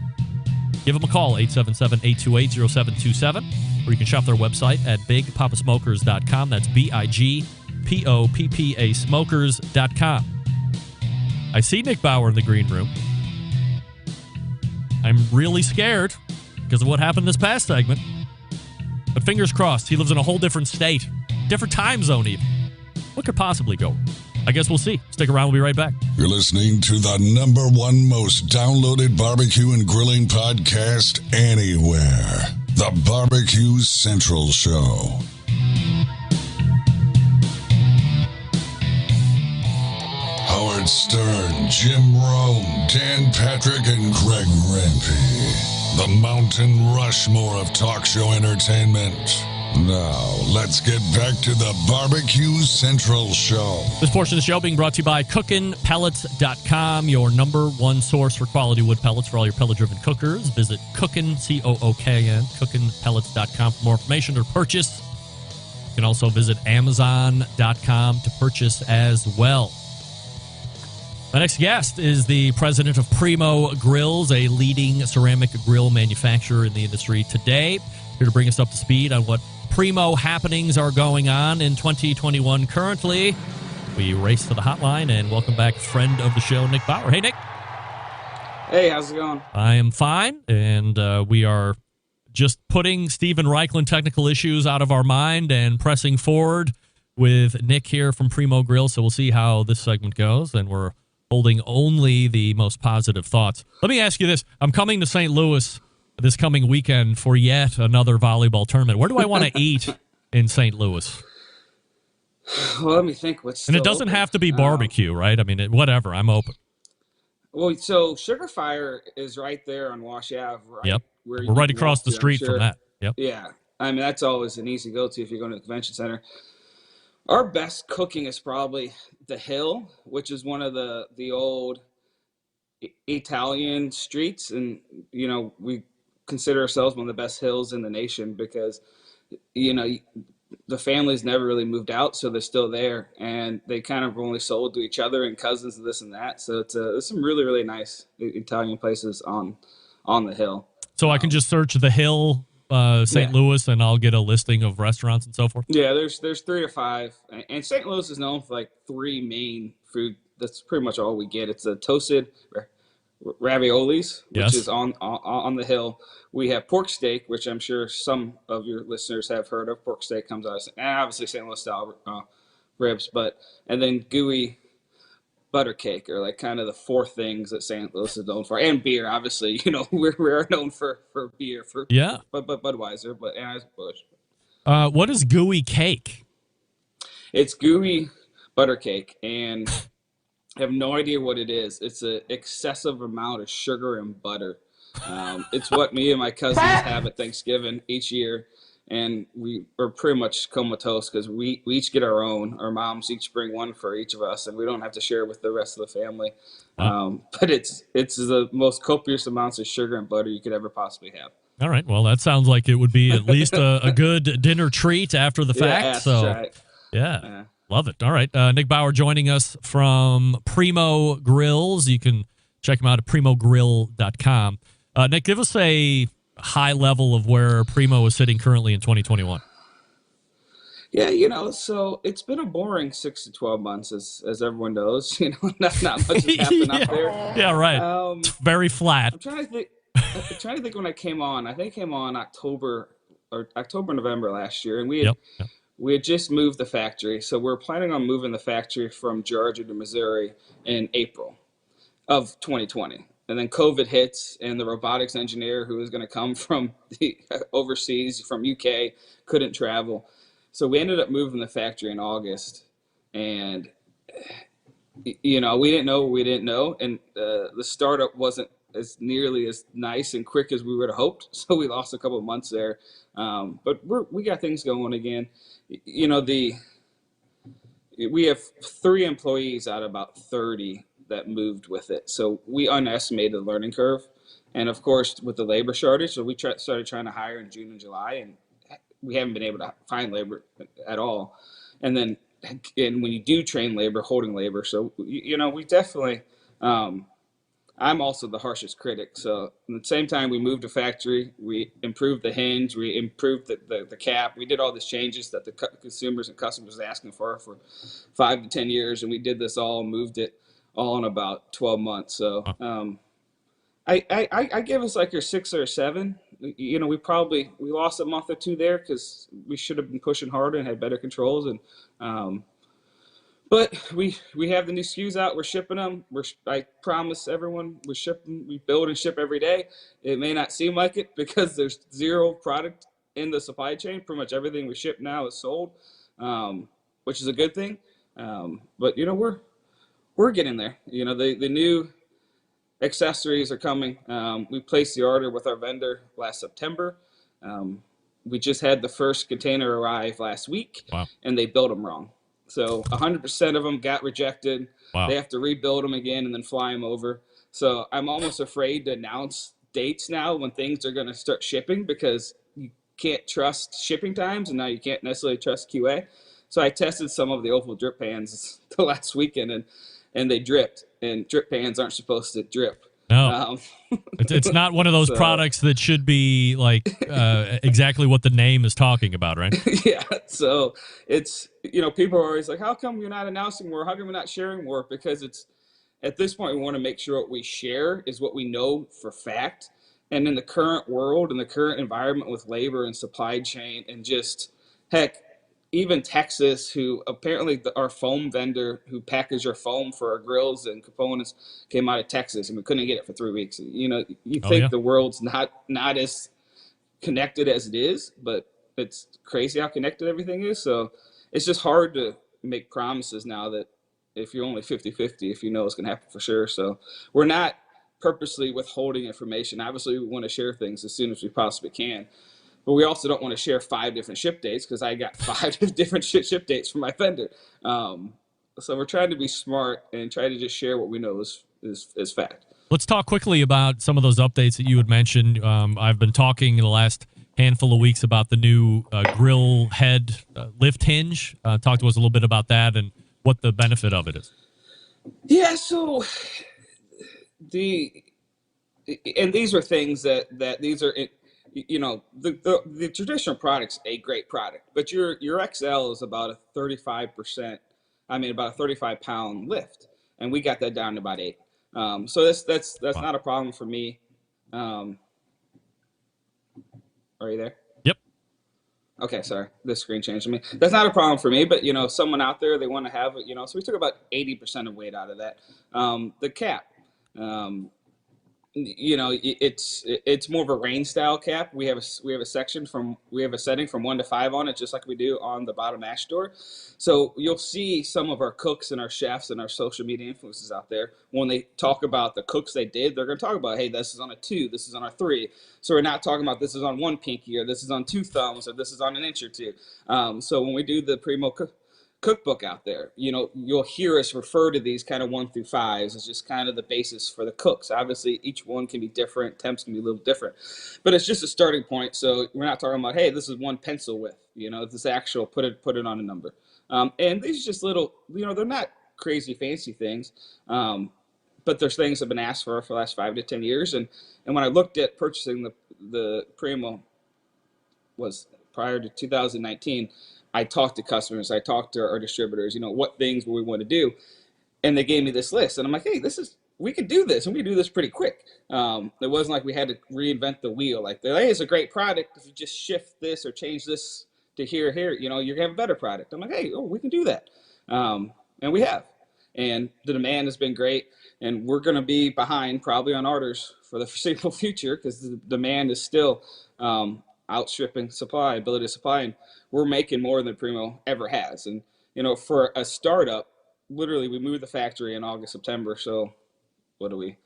give them a call, 877-828-0727, or you can shop their website at BigPapaSmokers.com. That's BigPoppa Smokers.com. I see Nick Bauer in the green room. I'm really scared because of what happened this past segment. But fingers crossed, he lives in a whole different state, different time zone even. What could possibly go? I guess we'll see. Stick around. We'll be right back. You're listening to the #1 most downloaded barbecue and grilling podcast anywhere. The Barbecue Central Show. Howard Stern, Jim Rome, Dan Patrick, and Greg Rempe. The Mountain Rushmore of talk show entertainment. Now, let's get back to the Barbecue Central Show. This portion of the show being brought to you by cookinpellets.com, your #1 source for quality wood pellets for all your pellet-driven cookers. Visit Cookin, C-O-O-K-N, cookinpellets.com for more information or purchase. You can also visit Amazon.com to purchase as well. My next guest is the president of Primo Grills, a leading ceramic grill manufacturer in the industry today. Here to bring us up to speed on what Primo happenings are going on in 2021 currently. We race to the hotline and welcome back friend of the show, Nick Bauer. Hey, Nick. Hey, how's it going? I am fine, and we are just putting Steven Raichlen technical issues out of our mind and pressing forward with Nick here from Primo Grill. So we'll see how this segment goes, and we're holding only the most positive thoughts. Let me ask you this. I'm coming to St. Louis this coming weekend for yet another volleyball tournament. Where do I want to eat in St. Louis? Well, let me think. What's and it doesn't have to be barbecue, right? I mean, whatever. I'm open. Well, so Sugar Fire is right there on Wash Ave, right? Yep. Where We're right across the street from that. Yep. Yeah. I mean, that's always an easy go-to if you're going to the convention center. Our best cooking is probably the Hill, which is one of the old Italian streets. And, you know, we consider ourselves one of the best hills in the nation because, you know, the families never really moved out, so they're still there, and they kind of only sold to each other and cousins and this and that. So there's some really, really nice Italian places on the Hill. So I can just search the Hill, St. Louis, and I'll get a listing of restaurants and so forth? Yeah, there's 3 or 5, and St. Louis is known for like 3 main food. That's pretty much all we get. It's a toasted raviolis, which is on the Hill. We have pork steak, which I'm sure some of your listeners have heard of. Pork steak comes out of, and obviously St. Louis style ribs, and then gooey butter cake are like kind of the 4 things that St. Louis is known for, and beer. Obviously, you know we're known for beer, but Budweiser, but Anheuser-Busch. What is gooey cake? It's gooey butter cake, and I have no idea what it is. It's an excessive amount of sugar and butter. It's what me and my cousins have at Thanksgiving each year, and we are pretty much comatose because we each get our own. Our moms each bring one for each of us, and we don't have to share with the rest of the family. But it's the most copious amounts of sugar and butter you could ever possibly have. All right. Well, that sounds like it would be at least a good dinner treat after the fact. Yeah. Love it. All right. Nick Bauer joining us from Primo Grills. You can check him out at primogrill.com. Nick, give us a high level of where Primo is sitting currently in 2021. Yeah, you know, so it's been a boring 6 to 12 months, as everyone knows. You know, not much has happened out there. Yeah, right. It's very flat. I'm trying to think when I came on. I think I came on October, November last year, and we had just moved the factory. So we're planning on moving the factory from Georgia to Missouri in April of 2020. And then COVID hits, and the robotics engineer who was going to come from the overseas, from UK, couldn't travel. So we ended up moving the factory in August. And, you know, we didn't know what we didn't know. And the startup wasn't as nearly as nice and quick as we would have hoped. So we lost a couple of months there. But we got things going again. You know, we have 3 employees out of about 30 that moved with it. So we underestimated the learning curve. And of course, with the labor shortage, so we started trying to hire in June and July, and we haven't been able to find labor at all. And then, when you do train labor, holding labor. So, you know, we definitely, I'm also the harshest critic. So at the same time, we moved the factory, we improved the hinge, we improved the cap. We did all these changes that the consumers and customers were asking for 5 to 10 years. And we did this all, moved it all in about 12 months. So I give us like your 6 or 7. You know, we lost a month or 2 there because we should have been pushing harder and had better controls. And but we have the new SKUs out. We're shipping them. I promise everyone we're shipping. We build and ship every day. It may not seem like it because there's zero product in the supply chain. Pretty much everything we ship now is sold, which is a good thing. But you know, we're getting there. You know, the new accessories are coming. We placed the order with our vendor last September. We just had the first container arrive last week, and they built them wrong. So 100% of them got rejected. Wow. They have to rebuild them again and then fly them over. So I'm almost afraid to announce dates now when things are going to start shipping because you can't trust shipping times, and now you can't necessarily trust QA. So I tested some of the oval drip pans the last weekend, and they dripped. And drip pans aren't supposed to drip. No, it's not one of those products that should be like exactly what the name is talking about, right? Yeah. So it's, you know, people are always like, how come you're not announcing more? How come you're not sharing more? Because it's, at this point, we want to make sure what we share is what we know for fact. And in the current world, in the current environment with labor and supply chain and just, heck, even Texas, who apparently our foam vendor who packaged our foam for our grills and components came out of Texas, and we couldn't get it for 3 weeks. You know, you think the world's not as connected as it is, but it's crazy how connected everything is. So it's just hard to make promises now that if you're only 50-50, if you know it's going to happen for sure. So we're not purposely withholding information. Obviously, we want to share things as soon as we possibly can. But we also don't want to share 5 different ship dates because I got 5 different ship dates from my vendor. So we're trying to be smart and try to just share what we know is fact. Let's talk quickly about some of those updates that you had mentioned. I've been talking in the last handful of weeks about the new grill head lift hinge. Talk to us a little bit about that and what the benefit of it is. Yeah, so these are things that these are. You know, the traditional product's a great product, but your XL is about a 35%. I mean, about a 35-pound lift, and we got that down to about 8. So that's not a problem for me. Are you there? Yep. Okay, sorry, this screen changed me. That's not a problem for me, but you know, someone out there, they want to have it. You know, so we took about 80% of weight out of that. The cap. You know, it's more of a rain style cap. We have a setting from 1 to 5 on it, just like we do on the bottom mash door. So you'll see some of our cooks and our chefs and our social media influencers out there, when they talk about the cooks they did, they're going to talk about, hey, this is on a 2, this is on a 3. So we're not talking about this is on 1 pinky or this is on 2 thumbs or this is on an inch or 2. So when we do the Primo cookbook out there, you know, you'll hear us refer to these kind of 1 through 5s as just kind of the basis for the cooks. Obviously, each one can be different. Temps can be a little different, but it's just a starting point. So we're not talking about, hey, this is 1 pencil width. You know, this actual put it on a number. And these are just little, you know, they're not crazy fancy things, but there's things that have been asked for the last 5 to 10 years. And when I looked at purchasing the Primo was prior to 2019. I talked to customers, I talked to our distributors, you know, what things we want to do. And they gave me this list. And I'm like, hey, we could do this. And we could do this pretty quick. It wasn't like we had to reinvent the wheel. Like, hey, it's a great product. If you just shift this or change this to here, you know, you're going to have a better product. I'm like, hey, we can do that. And we have. And the demand has been great. And we're going to be behind probably on orders for the foreseeable future because the demand is still outstripping ability to supply. And we're making more than Primo ever has. And, you know, for a startup, literally we moved the factory in August, September. So what are we,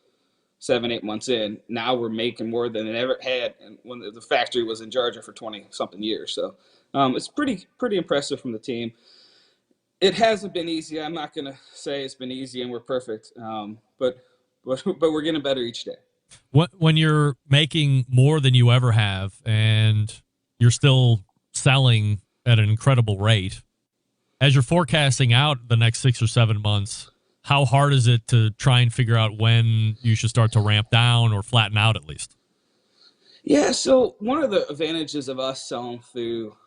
7-8 months in? Now we're making more than it ever had. And when the factory was in Georgia for 20 something years. So it's pretty impressive from the team. It hasn't been easy. I'm not going to say it's been easy and we're perfect. But we're getting better each day. When you're making more than you ever have and you're still selling at an incredible rate, as you're forecasting out the next 6 or 7 months, how hard is it to try and figure out when you should start to ramp down or flatten out at least? Yeah, so one of the advantages of us selling through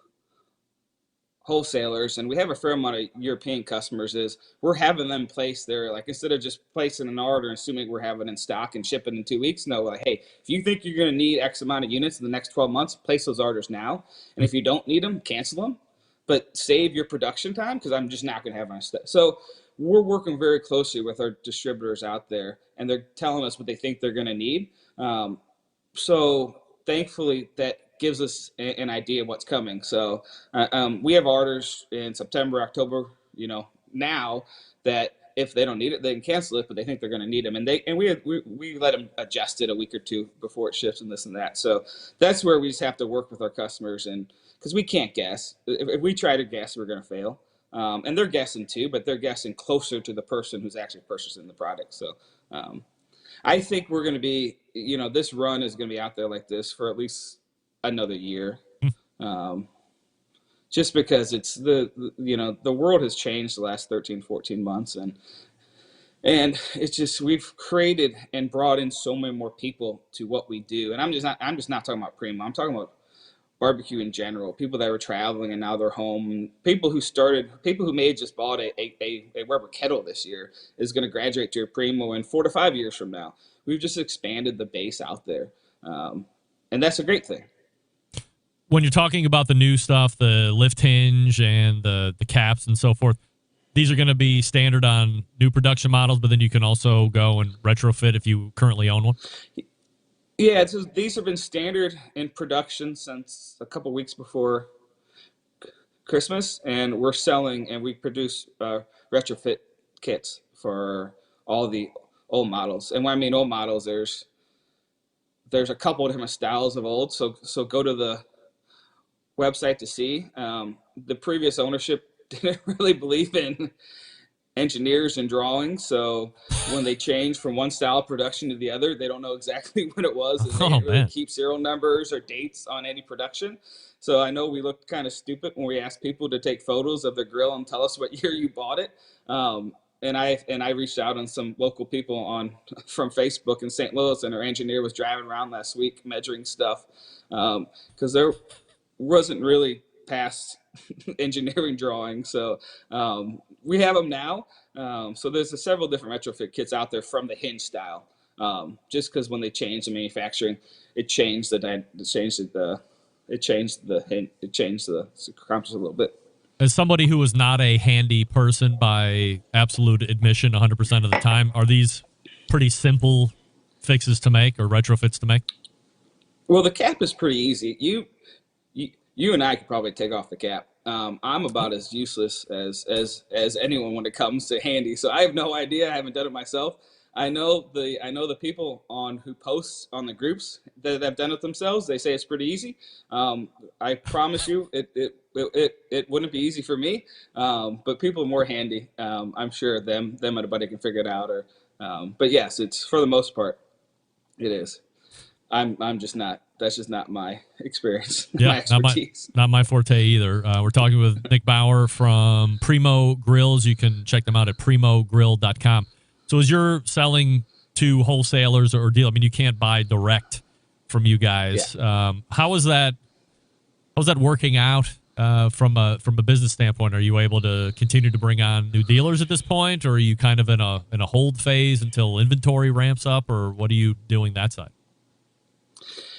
wholesalers, and we have a fair amount of European customers, is we're having them place their, like, instead of just placing an order and assuming we're having it in stock and shipping in 2 weeks, no, like, hey, if you think you're going to need X amount of units in the next 12 months, place those orders now. And if you don't need them, cancel them, but save your production time, because I'm just not going to have my stuff. So we're working very closely with our distributors out there, and they're telling us what they think they're going to need. So thankfully, that gives us an idea of what's coming. So we have orders in September, October, now, that if they don't need it, they can cancel it, but they think they're going to need them. And we let them adjust it a week or two before it ships and this and that. So that's where we just have to work with our customers, and because we can't guess. If we try to guess, we're going to fail. And they're guessing too, but they're guessing closer to the person who's actually purchasing the product. So I think we're going to be, this run is going to be out there like this for at least another year. Just because it's the world has changed the last 13, 14 months. And it's just, we've created and brought in so many more people to what we do. And I'm just not talking about Primo. I'm talking about barbecue in general, people that were traveling and now they're home. People who may have just bought a rubber kettle this year is going to graduate to a Primo in 4 to 5 years from now. We've just expanded the base out there. And that's a great thing. When you're talking about the new stuff, the lift hinge and the caps and so forth, these are going to be standard on new production models, but then you can also go and retrofit if you currently own one? Yeah, these have been standard in production since a couple weeks before Christmas, and we're selling, and we produce retrofit kits for all the old models. And when I mean old models, there's a couple of different styles of old. So go to the website to see. The previous ownership didn't really believe in engineers and drawings, so when they change from one style of production to the other, they don't know exactly what it was, and they didn't really keep serial numbers or dates on any production. So I know we looked kind of stupid when we asked people to take photos of their grill and tell us what year you bought it. And I reached out on some local people from Facebook in St. Louis, and our engineer was driving around last week measuring stuff, because there wasn't really past engineering drawing. So we have them now. So there's several different retrofit kits out there from the hinge style. Just because when they changed the manufacturing, it changed the circumference a little bit. As somebody who is not a handy person by absolute admission 100% of the time, are these pretty simple fixes to make or retrofits to make? Well, the cap is pretty easy. You and I could probably take off the cap. I'm about as useless as anyone when it comes to handy. So I have no idea. I haven't done it myself. I know the people who post on the groups that have done it themselves. They say it's pretty easy. I promise you, it wouldn't be easy for me. But people are more handy. I'm sure them and a buddy can figure it out. But yes, it's for the most part, it is. I'm just not. That's just not my experience. Yeah, my expertise. Not my forte either. We're talking with Nick Bauer from Primo Grills. You can check them out at primogrill.com. So as you're selling to wholesalers or deal, I mean, you can't buy direct from you guys. Yeah. How's that working out from a business standpoint? Are you able to continue to bring on new dealers at this point, or are you kind of in a hold phase until inventory ramps up, or what are you doing that side?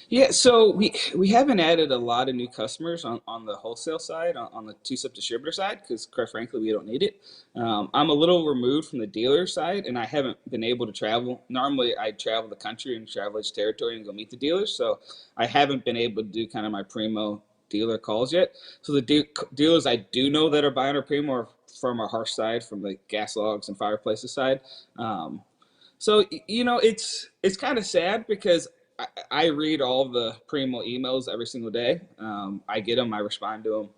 Yeah, so we haven't added a lot of new customers on the wholesale side, on the two-step distributor side, because quite frankly, we don't need it. I'm a little removed from the dealer side, and I haven't been able to travel. Normally, I travel the country and travel each territory and go meet the dealers, so I haven't been able to do kind of my Primo dealer calls yet. So the dealers I do know that are buying our Primo are from our harsh side, from the gas logs and fireplaces side. So, it's kind of sad because I read all the Primo emails every single day. I get them. I respond to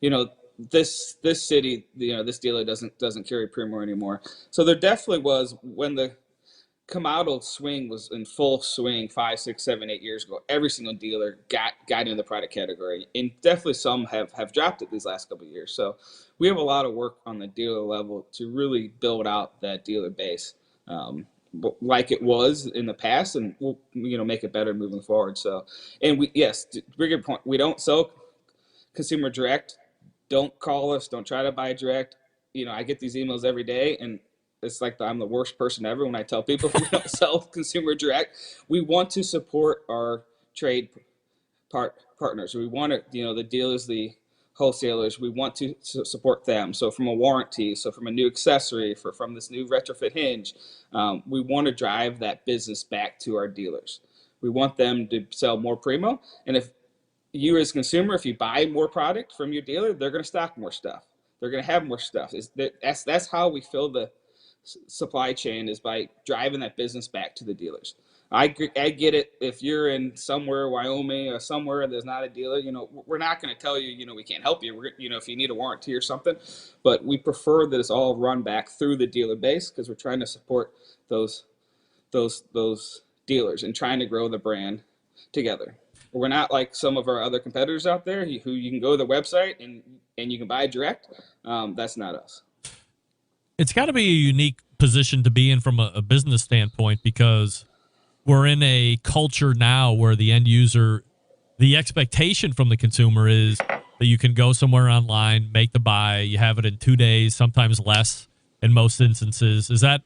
them. This city, this dealer doesn't carry Primo anymore. So there definitely was, when the Kamado swing was in full swing 5, 6, 7, 8 years ago, every single dealer got into the product category, and definitely some have dropped it these last couple of years. So we have a lot of work on the dealer level to really build out that dealer base. Like it was in the past, and we'll make it better moving forward. So, and bigger point, we don't sell consumer direct don't call us. Don't try to buy direct. I get these emails every day, and it's like I'm the worst person ever when I tell people we don't sell consumer direct. We want to support our trade partners. We want to, the dealers, the wholesalers, we want to support them. So from a warranty, so from a new accessory, from this new retrofit hinge, we want to drive that business back to our dealers. We want them to sell more Primo. And if you as a consumer, if you buy more product from your dealer, they're going to stock more stuff. They're going to have more stuff. That's how we fill the supply chain, is by driving that business back to the dealers. I get it. If you're in somewhere, Wyoming or somewhere, there's not a dealer, we're not going to tell you, we can't help you. If you need a warranty or something, but we prefer that it's all run back through the dealer base, because we're trying to support those dealers and trying to grow the brand together. We're not like some of our other competitors out there who you can go to the website and you can buy direct. That's not us. It's got to be a unique position to be in from a business standpoint, because we're in a culture now where the end user, the expectation from the consumer is that you can go somewhere online, make the buy, you have it in 2 days, sometimes less in most instances. Is that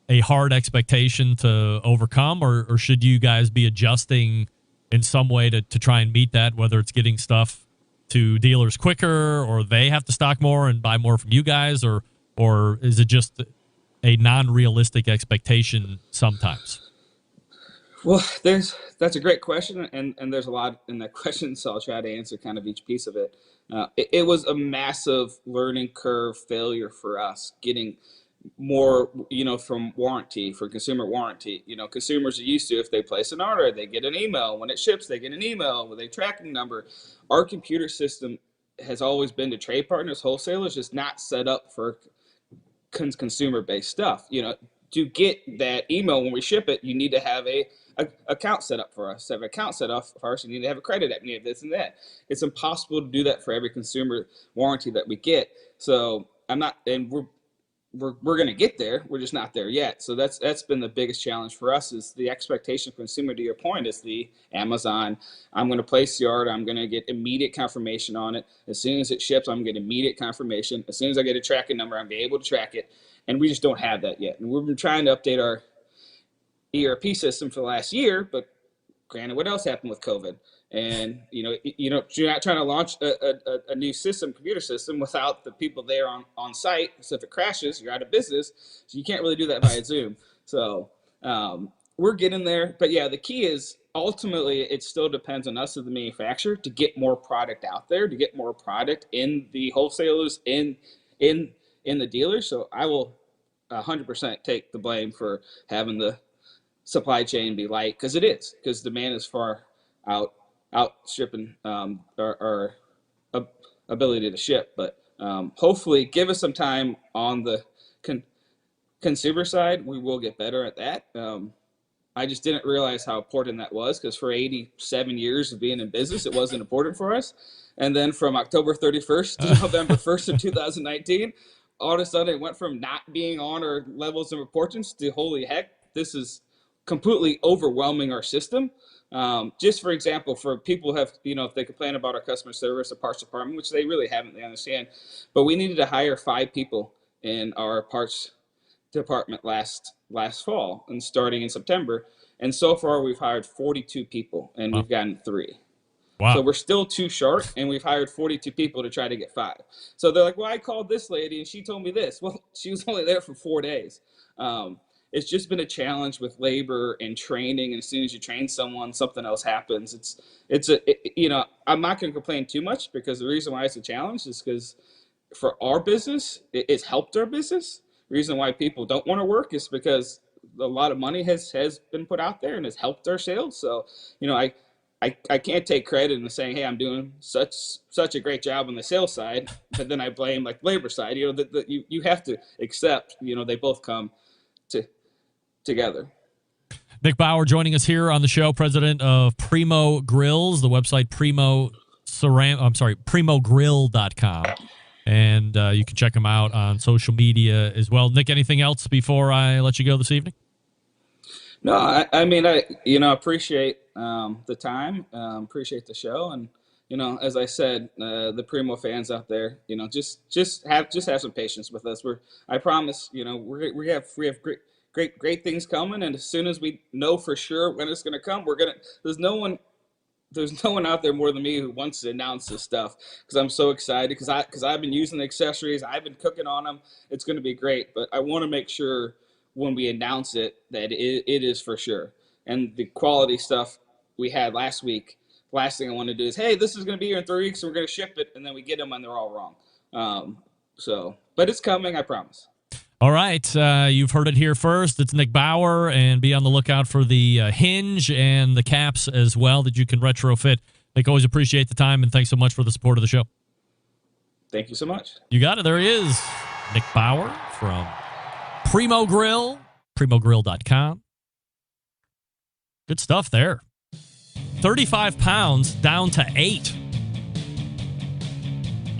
a hard expectation to overcome, or should you guys be adjusting in some way to try and meet that, whether it's getting stuff to dealers quicker, or they have to stock more and buy more from you guys, or is it just a non-realistic expectation sometimes? Well, that's a great question, and there's a lot in that question, so I'll try to answer kind of each piece of it. It was a massive learning curve failure for us, getting more, from warranty, for consumer warranty. Consumers are used to, if they place an order, they get an email. When it ships, they get an email with a tracking number. Our computer system has always been to trade partners, wholesalers, just not set up for consumer-based stuff. To get that email when we ship it, you need to have a account set up for us. To have an account set up for us, you need to have a credit app, you need this and that. It's impossible to do that for every consumer warranty that we get. So we're going to get there. We're just not there yet. So that's been the biggest challenge for us, is the expectation for consumer, to your point, is the Amazon. I'm going to place the order. I'm going to get immediate confirmation on it. As soon as it ships, I'm going to get immediate confirmation. As soon as I get a tracking number, I'm going to be able to track it. And we just don't have that yet. And we've been trying to update our ERP system for the last year, but granted, what else happened with COVID? And you're not trying to launch a new computer system without the people there on site. So if it crashes, you're out of business. So you can't really do that via Zoom. So we're getting there. But yeah, the key is ultimately it still depends on us as the manufacturer to get more product out there, to get more product in the wholesalers, in the dealers. So I will 100% take the blame for having the supply chain be light, because demand is far outstripping our ability to ship. But hopefully give us some time on the consumer side. We will get better at that. I just didn't realize how important that was, because for 87 years of being in business, it wasn't important for us. And then from October 31st to November 1st of 2019, all of a sudden it went from not being on our levels of importance to, holy heck, this is completely overwhelming our system. Just for example, for people who have, if they complain about our customer service or parts department, which they really haven't, they understand, but we needed to hire 5 people in our parts department last fall and starting in September. And so far we've hired 42 people and we've gotten 3. Wow. So we're still too short, and we've hired 42 people to try to get 5. So they're like, well, I called this lady and she told me this. Well, she was only there for 4 days. It's just been a challenge with labor and training. And as soon as you train someone, something else happens. I'm not going to complain too much, because the reason why it's a challenge is because for our business, it's helped our business. The reason why people don't want to work is because a lot of money has been put out there and has helped our sales. So, I can't take credit in saying, hey, I'm doing such a great job on the sales side, but then I blame like labor side. You have to accept, they both come together. Nick Bauer joining us here on the show, president of Primo Grills, the website primogrill.com. And you can check them out on social media as well. Nick, anything else before I let you go this evening? No, I appreciate the time, appreciate the show, and as I said, the Primo fans out there, just have some patience with us. I promise, we have great things coming, and as soon as we know for sure when it's gonna come, there's no one out there more than me who wants to announce this stuff, because I'm so excited, because I've been using the accessories, I've been cooking on them. It's going to be great, but I want to make sure when we announce it that it is for sure. And the quality stuff we had last week, last thing I want to do is, hey, this is going to be here in 3 weeks, and we're going to ship it, and then we get them and they're all wrong. But it's coming, I promise. All right, you've heard it here first. It's Nick Bauer, and be on the lookout for the hinge and the caps as well that you can retrofit. Nick, always appreciate the time, and thanks so much for the support of the show. Thank you so much. You got it. There he is, Nick Bauer from Primo Grill, primogrill.com. Good stuff there. 35 pounds down to 8.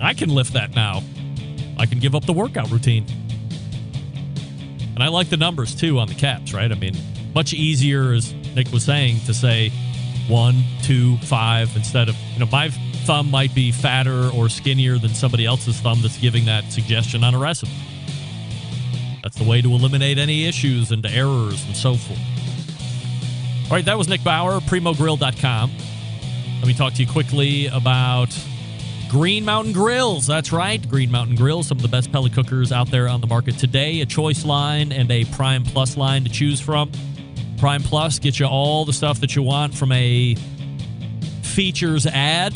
I can lift that now. I can give up the workout routine. And I like the numbers, too, on the caps, right? I mean, much easier, as Nick was saying, to say 1, 2, 5 instead of, my thumb might be fatter or skinnier than somebody else's thumb that's giving that suggestion on a recipe. That's the way to eliminate any issues and errors and so forth. All right, that was Nick Bauer, primogrill.com. Let me talk to you quickly about Green Mountain Grills. That's right, Green Mountain Grills, some of the best pellet cookers out there on the market today. A Choice line and a Prime Plus line to choose from. Prime Plus gets you all the stuff that you want from a features ad,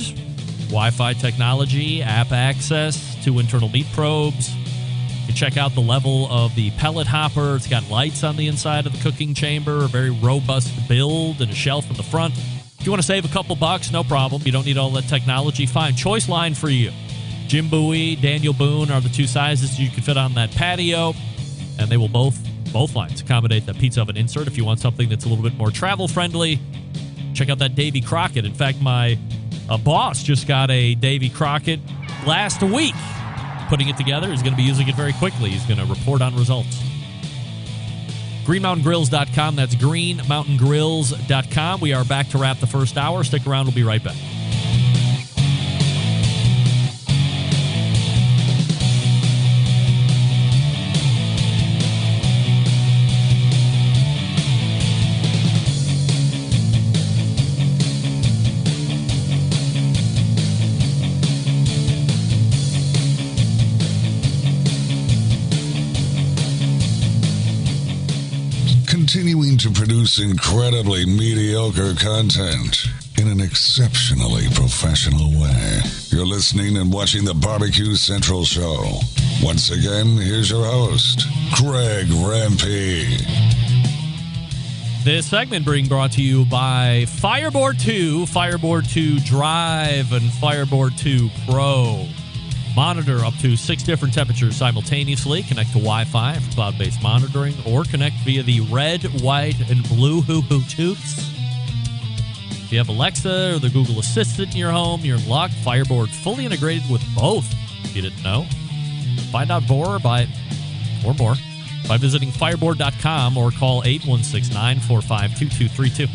Wi-Fi technology, app access, 2 internal meat probes. You can check out the level of the pellet hopper. It's got lights on the inside of the cooking chamber, a very robust build, and a shelf in the front. If you want to save a couple bucks, no problem. You don't need all that technology. Fine. Choice line for you. Jim Bowie, Daniel Boone are the 2 sizes you can fit on that patio, and they will both lines accommodate the pizza oven insert. If you want something that's a little bit more travel-friendly, check out that Davy Crockett. In fact, my boss just got a Davy Crockett last week. Putting it together. He's going to be using it very quickly. He's going to report on results. GreenMountainGrills.com. That's GreenMountainGrills.com. We are back to wrap the first hour. Stick around. We'll be right back. Continuing to produce incredibly mediocre content in an exceptionally professional way. You're listening and watching the Barbecue Central Show. Once again, here's your host, Greg Rempe. This segment being brought to you by Fireboard 2, Fireboard 2 Drive, and Fireboard 2 Pro. Monitor up to 6 different temperatures simultaneously. Connect to Wi-Fi for cloud-based monitoring, or connect via the red, white, and blue hoo-hoo tubes. If you have Alexa or the Google Assistant in your home, you're in luck. Fireboard fully integrated with both, if you didn't know. Find out more by visiting fireboard.com or call 816-945-2232.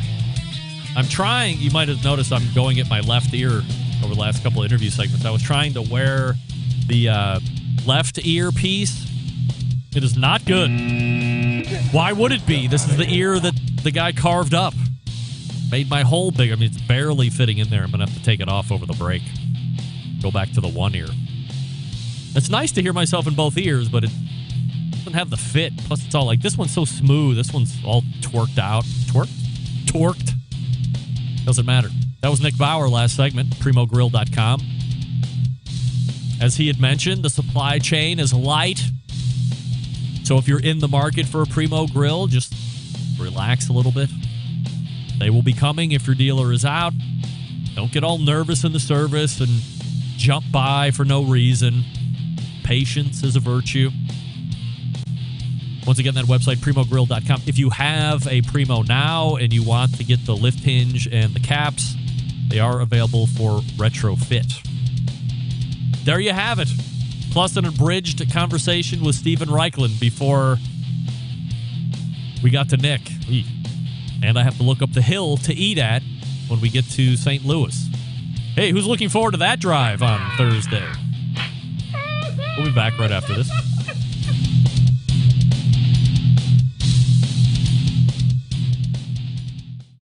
I'm trying, you might have noticed I'm going at my left ear over the last couple of interview segments. I was trying to wear the left ear piece. It is not good. Why would it be? This is the ear that the guy carved up. Made my hole bigger. I mean, it's barely fitting in there. I'm going to have to take it off over the break. Go back to the one ear. It's nice to hear myself in both ears, but it doesn't have the fit. Plus, it's all like, this one's so smooth. This one's all twerked out. Torqued? Doesn't matter. That was Nick Bauer last segment, primogrill.com. As he had mentioned, the supply chain is light. So if you're in the market for a Primo grill, just relax a little bit. They will be coming if your dealer is out. Don't get all nervous in the service and jump by for no reason. Patience is a virtue. Once again, that website, primogrill.com. If you have a Primo now and you want to get the lift hinge and the caps, they are available for retrofit. There you have it. Plus an abridged conversation with Steven Raichlen before we got to Nick. And I have to look up the hill to eat at when we get to St. Louis. Hey, who's looking forward to that drive on Thursday? We'll be back right after this.